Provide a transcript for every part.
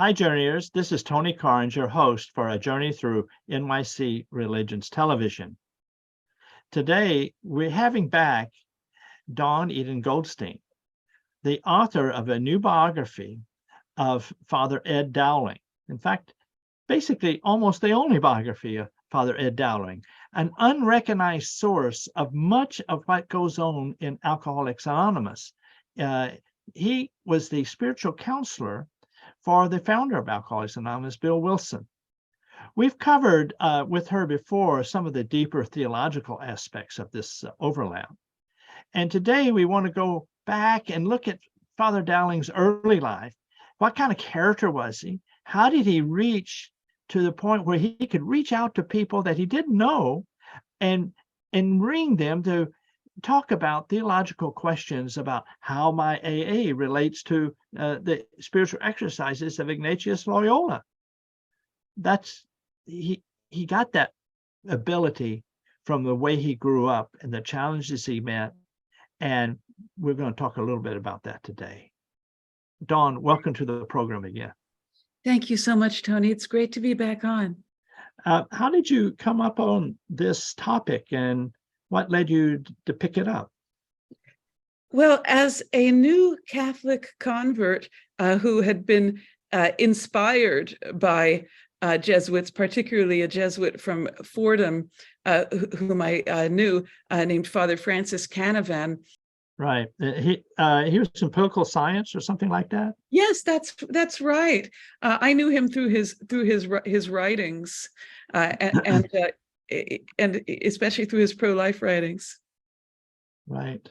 Hi, Journeyers. This is Tony Carnes, your host for A Journey Through NYC Religions Television. Today, we're having back Eden Goldstein, the author of a new biography of Father Ed Dowling. In fact, basically almost the only biography of Father Ed Dowling, an unrecognized source of much of what goes on in Alcoholics Anonymous. He was the spiritual counselor for the founder of Alcoholics Anonymous, Bill Wilson. We've covered with her before some of the deeper theological aspects of this overlap. And today we want to go back and look at Father Dowling's early life. What kind of character was he? How did he reach to the point where he could reach out to people that he didn't know and bring them to talk about theological questions about how my AA relates to the spiritual exercises of Ignatius Loyola. He got that ability from the way he grew up and the challenges he met, and we're going to talk a little bit about that today. Dawn, welcome to the program again. Thank you so much, Tony. It's great to be back on. How did you come up on this topic, and what led you to pick it up? Well, as a new Catholic convert who had been inspired by Jesuits, particularly a Jesuit from Fordham, whom I knew, named Father Francis Canavan. Right. He was in political science or something like that. Yes, that's right. I knew him through his writings, and especially through his pro-life writings. Right.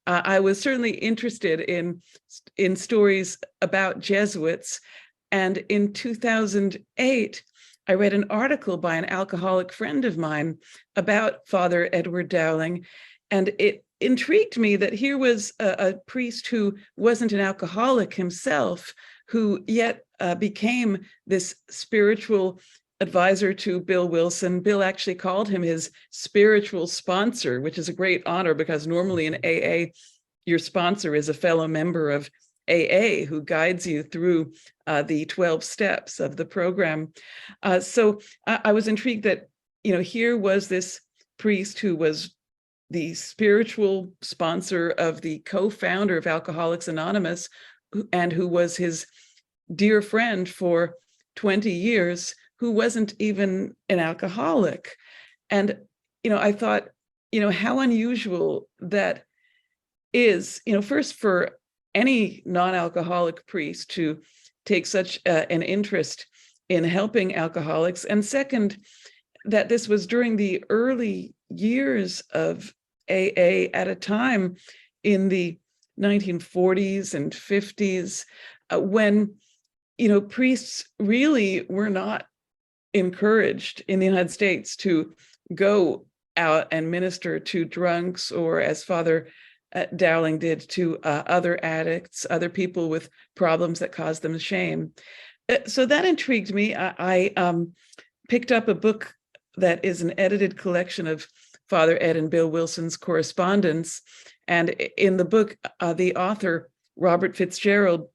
I was certainly interested in stories about Jesuits, and in 2008, I read an article by an alcoholic friend of mine about Father Edward Dowling, and it intrigued me that here was a priest who wasn't an alcoholic himself, who yet became this spiritual advisor to Bill Wilson. Bill actually called him his spiritual sponsor, which is a great honor because normally in AA, your sponsor is a fellow member of AA who guides you through the 12 steps of the program. So I was intrigued that, here was this priest who was the spiritual sponsor of the co-founder of Alcoholics Anonymous, and who was his dear friend for 20 years, who wasn't even an alcoholic. And, I thought, how unusual that is, first for any non-alcoholic priest to take such an interest in helping alcoholics. And second, that this was during the early years of AA at a time in the 1940s and 50s when, priests really were not encouraged in the United States to go out and minister to drunks, or as Father Dowling did, to other addicts, other people with problems that caused them shame. So that intrigued me. I picked up a book that is an edited collection of Father Ed and Bill Wilson's correspondence. And in the book, the author, Robert Fitzgerald,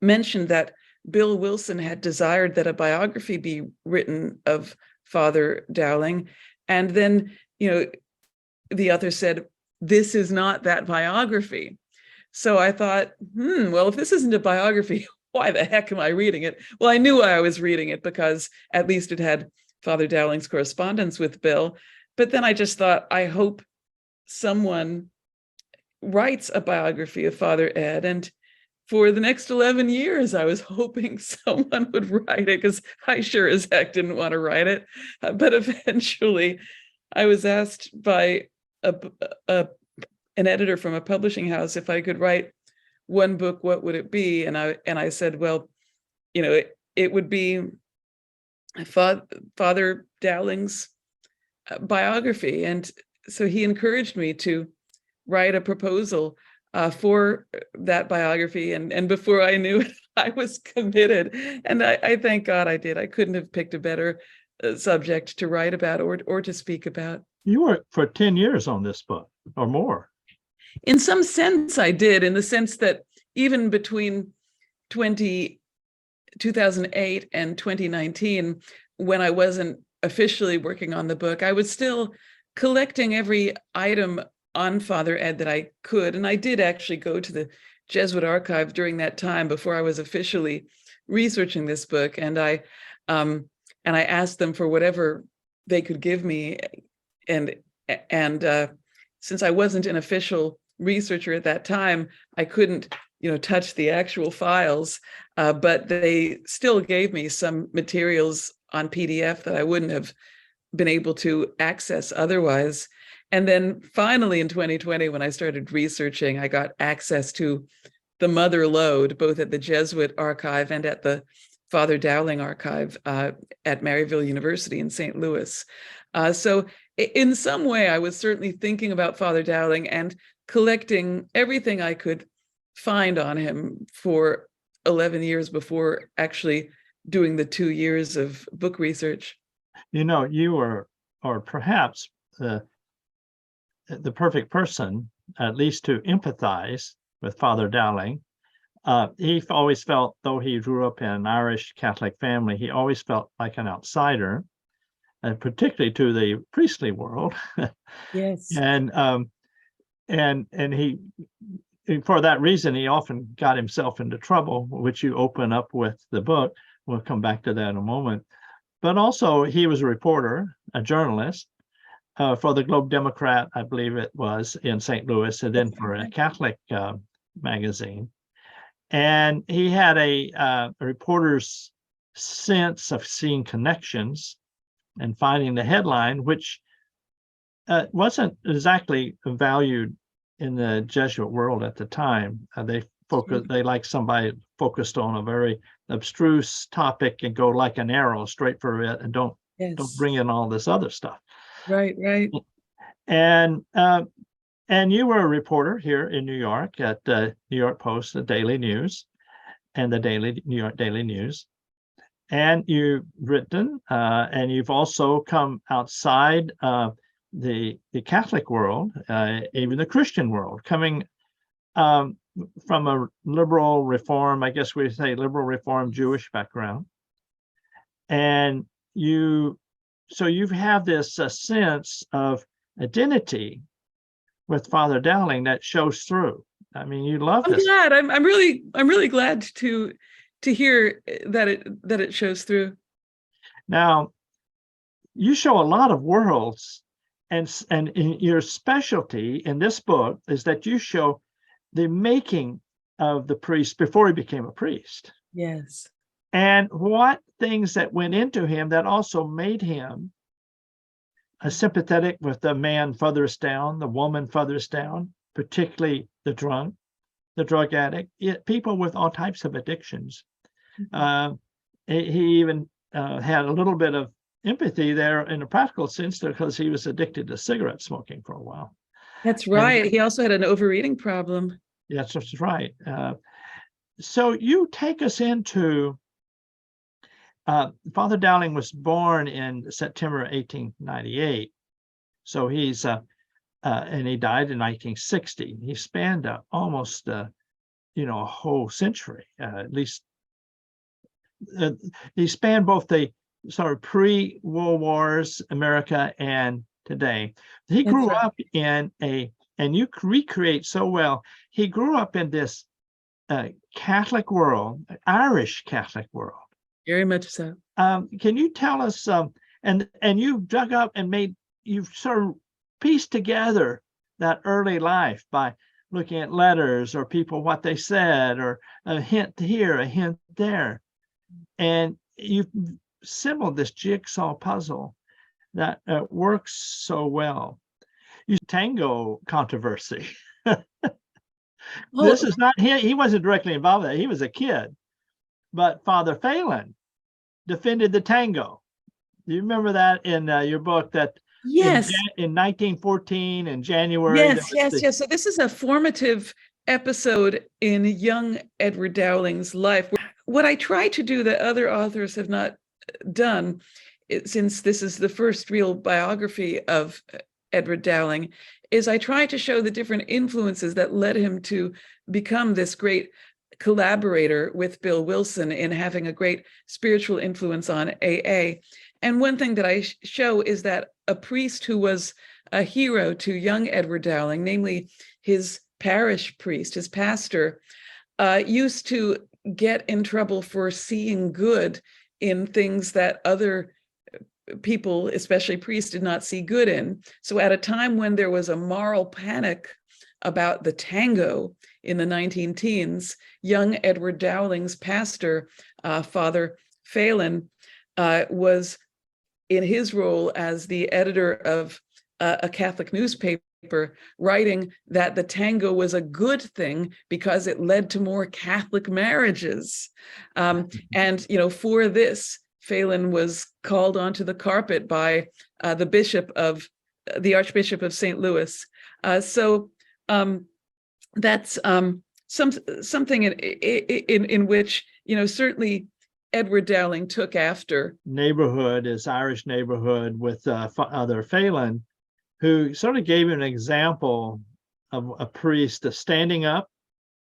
mentioned that Bill Wilson had desired that a biography be written of Father Dowling. And then, the author said, "This is not that biography." So I thought, well, if this isn't a biography, why the heck am I reading it? Well, I knew I was reading it because at least it had Father Dowling's correspondence with Bill. But then I just thought, I hope someone writes a biography of Father Ed. And for the next 11 years, I was hoping someone would write it, because I sure as heck didn't want to write it. But eventually I was asked by an editor from a publishing house if I could write one book, what would it be? And I said, well, it would be Father Dowling's biography. And so he encouraged me to write a proposal for that biography. And before I knew it, I was committed. And I thank God I did. I couldn't have picked a better subject to write about or to speak about. You worked for 10 years on this book or more. In some sense, I did, in the sense that even between 20 2008 and 2019, when I wasn't officially working on the book, I was still collecting every item on Father Ed that I could. And I did actually go to the Jesuit archive during that time before I was officially researching this book. And I asked them for whatever they could give me. And since I wasn't an official researcher at that time, I couldn't, touch the actual files, but they still gave me some materials on PDF that I wouldn't have been able to access otherwise. And then finally in 2020, when I started researching, I got access to the mother lode, both at the Jesuit archive and at the Father Dowling archive at Maryville University in St. Louis. So in some way, I was certainly thinking about Father Dowling and collecting everything I could find on him for 11 years before actually doing the 2 years of book research. You were, or perhaps the perfect person, at least to empathize with Father Dowling. He always felt, though he grew up in an Irish Catholic family, he always felt like an outsider, particularly to the priestly world. Yes. And he, for that reason, he often got himself into trouble, which you open up with the book. We'll come back to that in a moment. But also, he was a reporter, a journalist, for the Globe Democrat, I believe it was, in St. Louis, and then for a Catholic magazine. And he had a reporter's sense of seeing connections and finding the headline, which wasn't exactly valued in the Jesuit world at the time. They like somebody focused on a very abstruse topic and go like an arrow straight for it, and don't bring in all this other stuff. Right. And you were a reporter here in New York at the New York Post, the Daily News, and the New York Daily News. And you've written, and you've also come outside the Catholic world, even the Christian world, coming from a liberal reform, I guess we say liberal reform Jewish background. And you have this sense of identity with Father Dowling that shows through. I mean, you love this. I'm glad. I'm really glad to hear that it shows through. Now, you show a lot of worlds, and in your specialty in this book is that you show the making of the priest before he became a priest. Yes. And what things that went into him that also made him sympathetic with the man furthest down, the woman furthest down, particularly the drunk, the drug addict, people with all types of addictions. Mm-hmm. He even had a little bit of empathy there in a practical sense because he was addicted to cigarette smoking for a while. That's right. And he also had an overeating problem. Yes, that's right. So you take us into Father Dowling was born in September 1898. So he's and he died in 1960. He spanned almost a whole century, at least. He spanned both the sort of pre-World Wars America and today. He grew up in and you recreate so well, he grew up in this Catholic world, Irish Catholic world. Very much so. Can you tell us, and you've dug up and you've sort of pieced together that early life by looking at letters or people, what they said, or a hint here, a hint there. And you've assembled this jigsaw puzzle that works so well. Tango controversy. This is not he wasn't directly involved in that. He was a kid, but Father Phelan defended the tango. Do you remember that in your book? That yes, in 1914 in January. Yes. So this is a formative episode in young Edward Dowling's life. What I try to do that other authors have not done, since this is the first real biography of Edward Dowling, is I try to show the different influences that led him to become this great collaborator with Bill Wilson in having a great spiritual influence on AA. And one thing that I show is that a priest who was a hero to young Edward Dowling, namely his parish priest, his pastor, used to get in trouble for seeing good in things that other people, especially priests, did not see good in. So at a time when there was a moral panic about the tango in the 19-teens, young Edward Dowling's pastor, Father Phelan, was in his role as the editor of a Catholic newspaper, writing that the tango was a good thing because it led to more Catholic marriages. And, for this, Phelan was called onto the carpet by the Archbishop of St. Louis. So that's something in which, certainly Edward Dowling took after. Neighborhood, his Irish neighborhood with Father Phelan, who sort of gave an example of a priest standing up,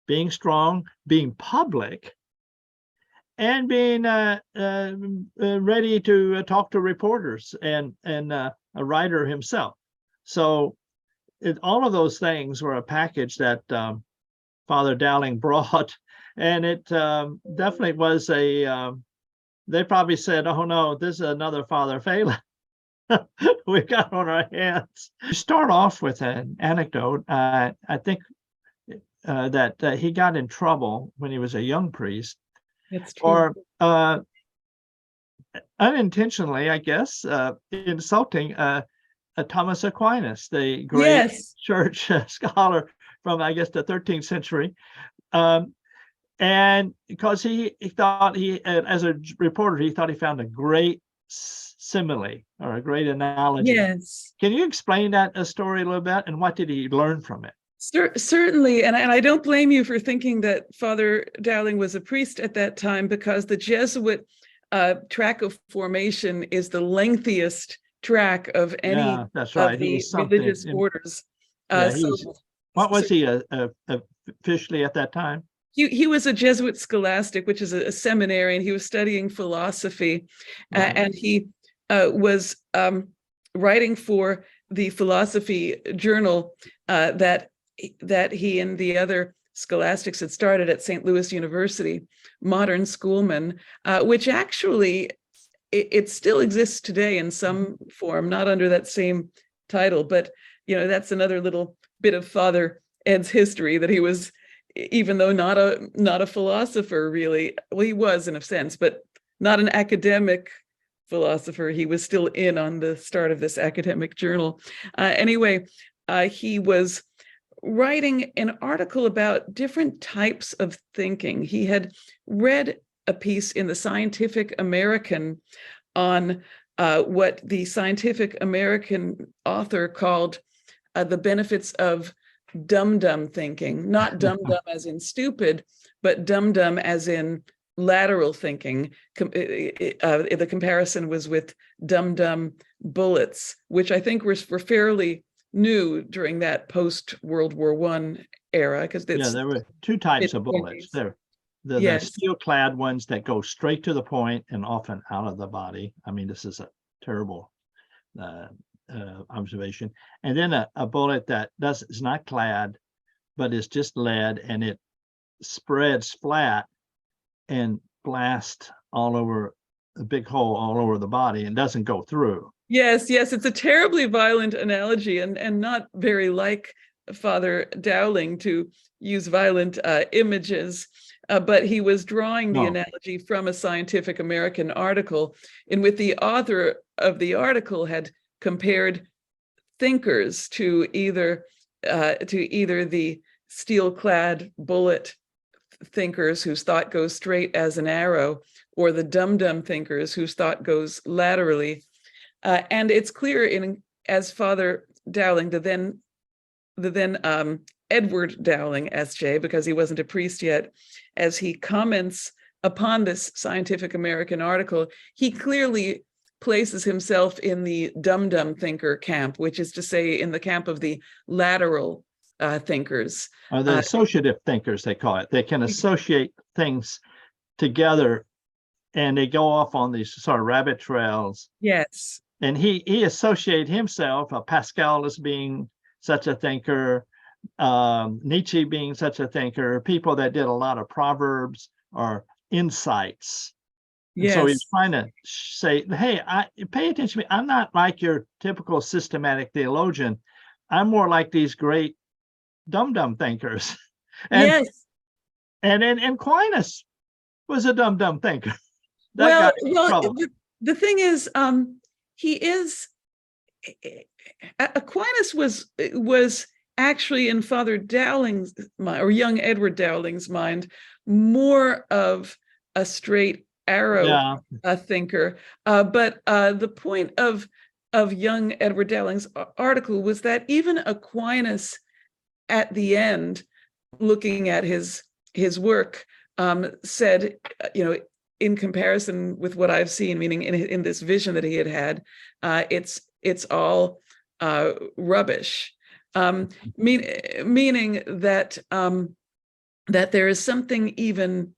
being strong, being public, and being ready to talk to reporters and a writer himself. So all of those things were a package that Father Dowling brought, and it definitely was they probably said, oh no, this is another Father Phelan we got on our hands. To start off with an anecdote, I think that he got in trouble when he was a young priest. That's true. For unintentionally, I guess, insulting Thomas Aquinas, the great church scholar from, I guess, the 13th century. And because he thought as a reporter, he thought he found a great simile or a great analogy. Yes. Can you explain that story a little bit, and what did he learn from it? Certainly, and I don't blame you for thinking that Father Dowling was a priest at that time, because the Jesuit track of formation is the lengthiest track of any that's right. of the religious orders. What was he officially at that time? He was a Jesuit scholastic, which is a seminary, and he was studying philosophy, and he was writing for the philosophy journal that he and the other scholastics had started at St. Louis University, Modern Schoolmen, which actually it still exists today in some form, not under that same title, but that's another little bit of Father Ed's history, that he was, even though not a philosopher really, well, he was in a sense, but not an academic philosopher. He was still in on the start of this academic journal. Anyway, he was writing an article about different types of thinking. He had read a piece in the Scientific American on what the Scientific American author called the benefits of dum-dum thinking, not dum-dum as in stupid, but dum-dum as in lateral thinking. The comparison was with dum-dum bullets, which I think were fairly new during that post-World War I era. Because there were two types of bullets. There, the steel-clad ones that go straight to the point and often out of the body. I mean, this is a terrible observation. And then a bullet that is not clad, but is just lead, and it spreads flat and blasts all over a big hole all over the body and doesn't go through. Yes, it's a terribly violent analogy, and not very like Father Dowling to use violent images. But he was drawing the analogy from a Scientific American article in which the author of the article had compared thinkers to either the steel-clad bullet thinkers whose thought goes straight as an arrow, or the dum-dum thinkers whose thought goes laterally. And it's clear as Father Dowling, the then Edward Dowling, S.J., because he wasn't a priest yet, as he comments upon this Scientific American article, he clearly places himself in the dum-dum thinker camp, which is to say in the camp of the lateral thinkers. Or the associative thinkers, they call it. They can associate things together, and they go off on these sort of rabbit trails. Yes. And he associated himself, Pascal, as being such a thinker, Nietzsche being such a thinker, people that did a lot of proverbs or insights. And so he's Yes. trying to say, hey, pay attention to me. I'm not like your typical systematic theologian. I'm more like these great dum-dum thinkers. And Yes. and Aquinas was a dum-dum thinker. That Well, got in trouble. the thing is, he is Aquinas was actually in Father Dowling's mind, or young Edward Dowling's mind, more of a straight arrow thinker. But the point of young Edward Dowling's article was that even Aquinas, at the end, looking at his work, said, in comparison with what I've seen, meaning in this vision that he had, it's all rubbish. Meaning that that there is something even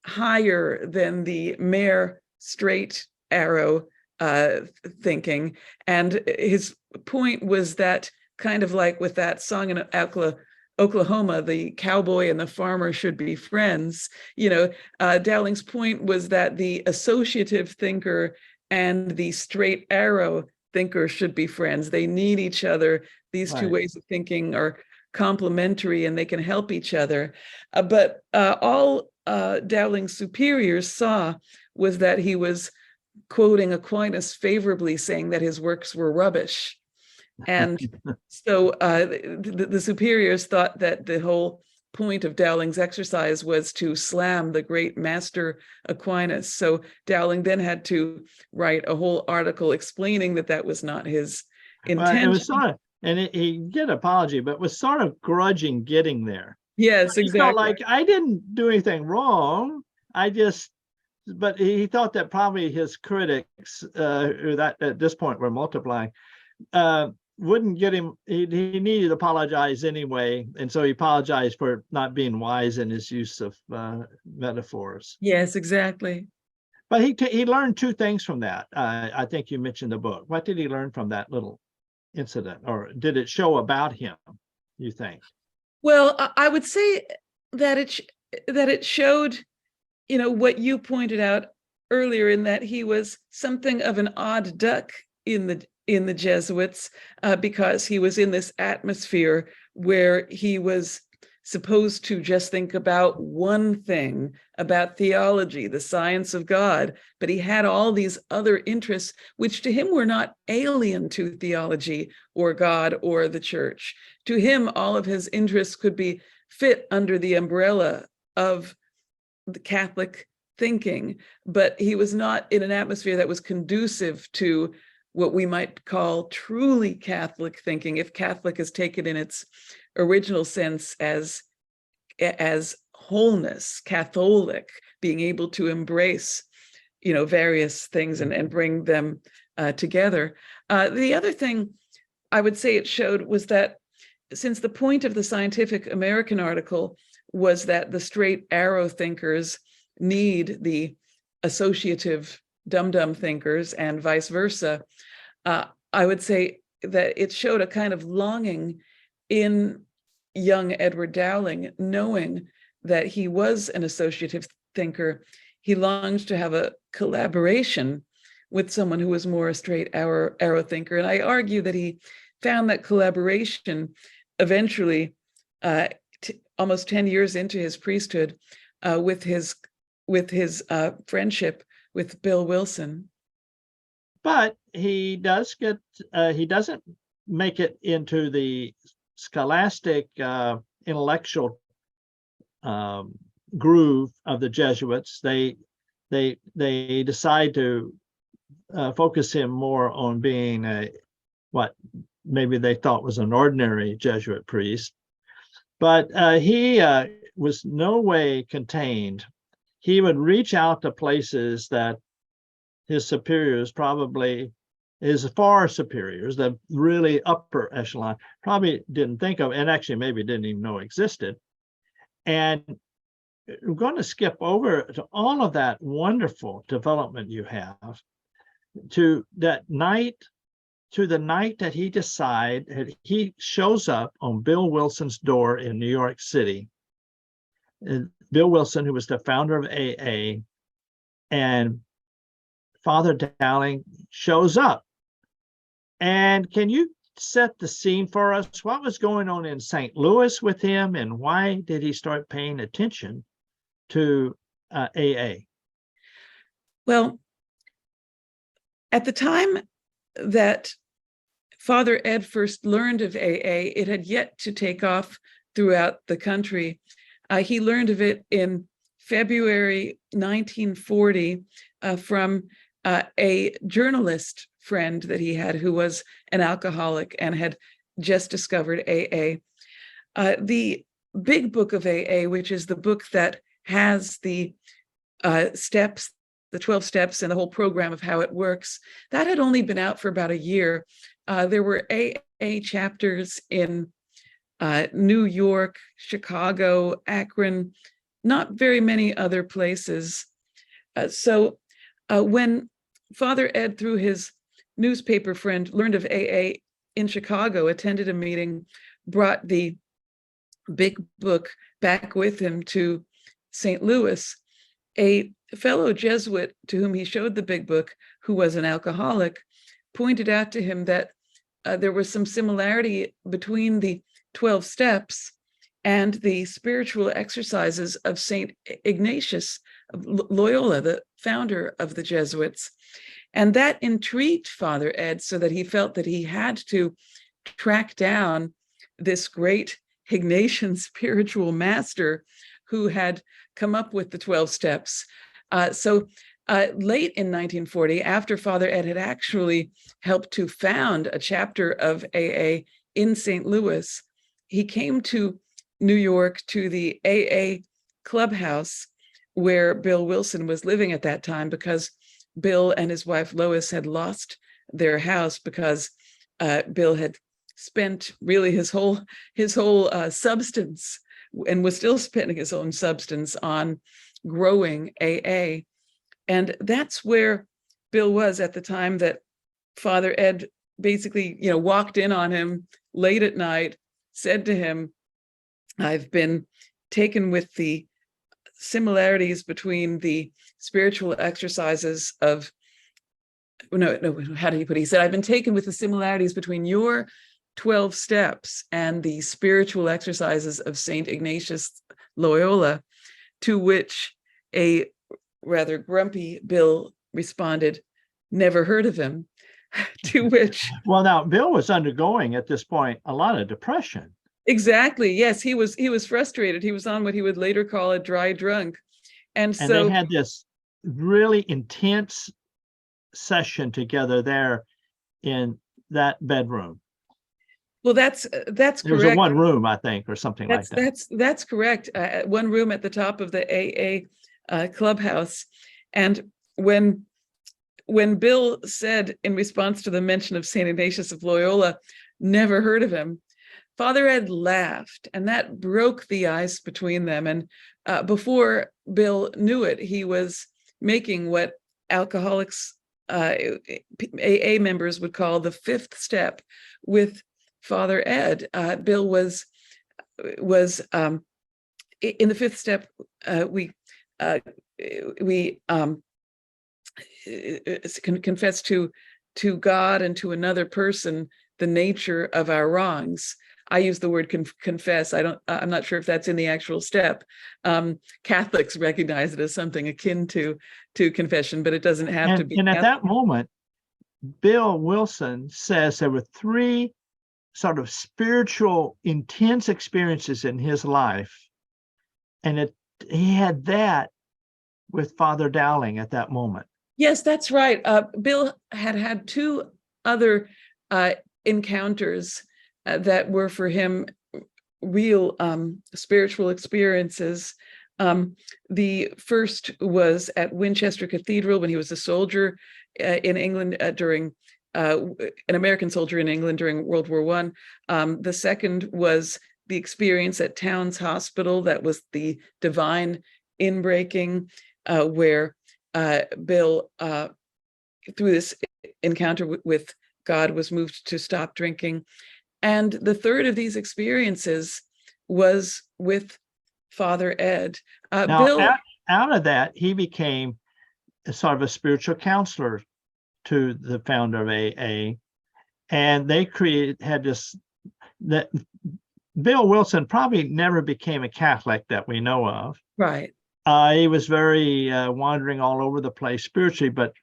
higher than the mere straight arrow thinking. And his point was that, kind of like with that song in Oklahoma, the cowboy and the farmer should be friends. Dowling's point was that the associative thinker and the straight arrow thinker should be friends. They need each other. These two ways of thinking are complementary, and they can help each other. But all Dowling's superiors saw was that he was quoting Aquinas favorably, saying that his works were rubbish. And so the superiors thought that the whole point of Dowling's exercise was to slam the great master Aquinas. So Dowling then had to write a whole article explaining that that was not his intention. It was sort of, and he did apology, but was sort of grudging getting there. Yes, he exactly. felt like, I didn't do anything wrong. But he thought that probably his critics, that at this point were multiplying, wouldn't get him. He needed to apologize anyway, and so he apologized for not being wise in his use of metaphors. Yes, exactly. But he learned two things from that. I think you mentioned the book. What did he learn from that little incident, or did it show about him, you think? Well, I would say that it showed, what you pointed out earlier, in that he was something of an odd duck in the Jesuits, because he was in this atmosphere where he was supposed to just think about one thing, about theology, the science of God, but he had all these other interests, which to him were not alien to theology or God or the church. To him, all of his interests could be fit under the umbrella of the Catholic thinking, but he was not in an atmosphere that was conducive to what we might call truly Catholic thinking, if Catholic is taken in its original sense as wholeness, Catholic, being able to embrace, various things and bring them together. The other thing I would say it showed was that, since the point of the Scientific American article was that the straight arrow thinkers need the associative dum-dum thinkers and vice versa, I would say that it showed a kind of longing in young Edward Dowling, knowing that he was an associative thinker. He longed to have a collaboration with someone who was more a straight arrow thinker. And I argue that he found that collaboration eventually, almost 10 years into his priesthood, with his friendship with Bill Wilson. But he doesn't make it into the scholastic intellectual groove of the Jesuits. They decide to focus him more on being what maybe they thought was an ordinary Jesuit priest. But he was no way contained. He would reach out to places that his superiors probably his far superiors, the really upper echelon, probably didn't think of, and actually maybe didn't even know existed. And we're going to skip over to all of that wonderful development you have to that night, to the night that he shows up on Bill Wilson's door in New York City. And Bill Wilson, who was the founder of AA, and Father Dowling shows up. And can you set the scene for us? What was going on in St. Louis with him, and why did he start paying attention to AA? Well, at the time that Father Ed first learned of AA, it had yet to take off throughout the country. He learned of it in February 1940 from a journalist friend that he had who was an alcoholic and had just discovered AA. The Big Book of AA, which is the book that has the steps, the 12 steps and the whole program of how it works, that had only been out for about a year. There were AA chapters in New York, Chicago, Akron, not very many other places. So when Father Ed, through his newspaper friend, learned of AA in Chicago, attended a meeting, brought the Big Book back with him to St. Louis, a fellow Jesuit to whom he showed the Big Book, who was an alcoholic, pointed out to him that there was some similarity between the 12 steps and the spiritual exercises of St. Ignatius of Loyola, the founder of the Jesuits. And that intrigued Father Ed so that he felt that he had to track down this great Ignatian spiritual master who had come up with the 12 steps. So late in 1940, after Father Ed had actually helped to found a chapter of AA in St. Louis, he came to New York to the AA clubhouse where Bill Wilson was living at that time, because Bill and his wife Lois had lost their house because Bill had spent really his whole substance, and was still spending his own substance, on growing AA. And that's where Bill was at the time that Father Ed basically, walked in on him late at night, said to him, "I've been taken with the similarities between the spiritual exercises of," how did he put it? He said, "I've been taken with the similarities between your 12 steps and the spiritual exercises of St. Ignatius Loyola," to which a rather grumpy Bill responded, "Never heard of him." To which, well, now Bill was undergoing at this point a lot of depression. Exactly, yes, he was frustrated. He was on what he would later call a dry drunk, and so they had this really intense session together there in that bedroom. Well, that's correct. There was a one room, I think, or something like that. That's correct. One room at the top of the AA clubhouse. And when Bill said, in response to the mention of St. Ignatius of Loyola, "Never heard of him," Father Ed laughed, and that broke the ice between them. And before Bill knew it, he was making what alcoholics, AA members would call the fifth step with Father Ed. Bill was in the fifth step. We confess to God and to another person the nature of our wrongs. I use the word confess. I'm not sure if that's in the actual step. Catholics recognize it as something akin to confession, but it doesn't have to be. And at that moment, Bill Wilson says there were three sort of spiritual, intense experiences in his life. And he had that with Father Dowling at that moment. Yes, that's right. Bill had two other encounters that were for him real spiritual experiences. The first was at Winchester Cathedral when he was a soldier in England during an American soldier in England during World War I. The second was the experience at Towns Hospital. That was the divine inbreaking, where Bill, through this encounter with God, was moved to stop drinking. And the third of these experiences was with Father Ed. Now, Bill, out of that, he became sort of a spiritual counselor to the founder of AA, and they had this, that Bill Wilson probably never became a Catholic that we know of. right. He was very wandering all over the place spiritually, but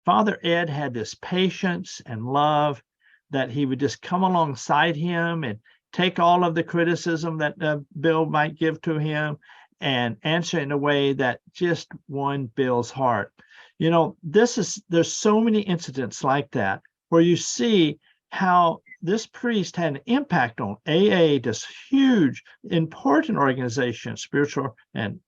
Father Ed had this patience and love that he would just come alongside him and take all of the criticism that Bill might give to him and answer in a way that just won Bill's heart. You know, there's so many incidents like that where you see how this priest had an impact on AA, this huge, important organization, spiritual and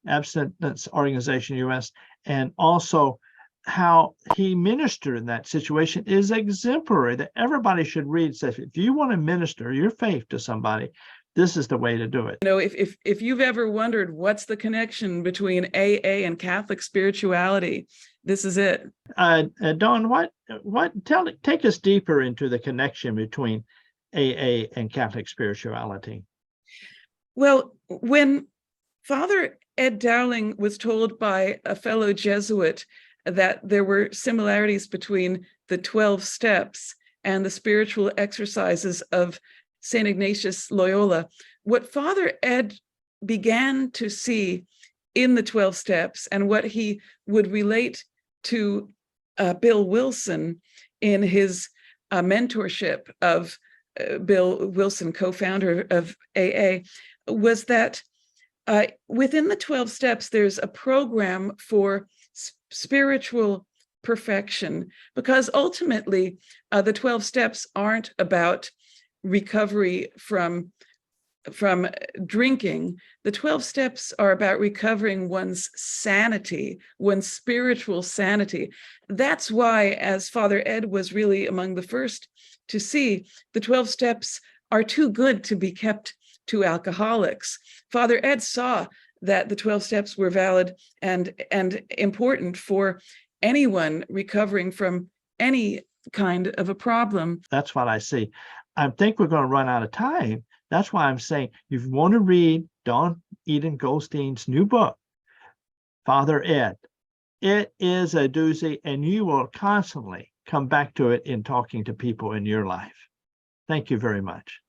abstinence organization, U.S., and also how he ministered in that situation is exemplary, that everybody should read. Says, if you want to minister your faith to somebody, this is the way to do it. You know, if you've ever wondered what's the connection between AA and Catholic spirituality, this is it. Dawn, take us deeper into the connection between AA and Catholic spirituality. Well, when Father Ed Dowling was told by a fellow Jesuit that there were similarities between the 12 steps and the spiritual exercises of St. Ignatius Loyola, what Father Ed began to see in the 12 steps and what he would relate to Bill Wilson in his mentorship of Bill Wilson, co-founder of AA, was that within the 12 steps, there's a program for spiritual perfection, because ultimately the 12 steps aren't about recovery from drinking. The 12 steps are about recovering one's sanity, one's spiritual sanity. That's why, as Father Ed was really among the first to see, the 12 steps are too good to be kept to alcoholics. Father Ed saw that the 12 steps were valid and important for anyone recovering from any kind of a problem. That's what I see. I think we're going to run out of time. That's why I'm saying, if you want to read Dawn Eden Goldstein's new book, Father Ed, it is a doozy, and you will constantly come back to it in talking to people in your life. Thank you very much.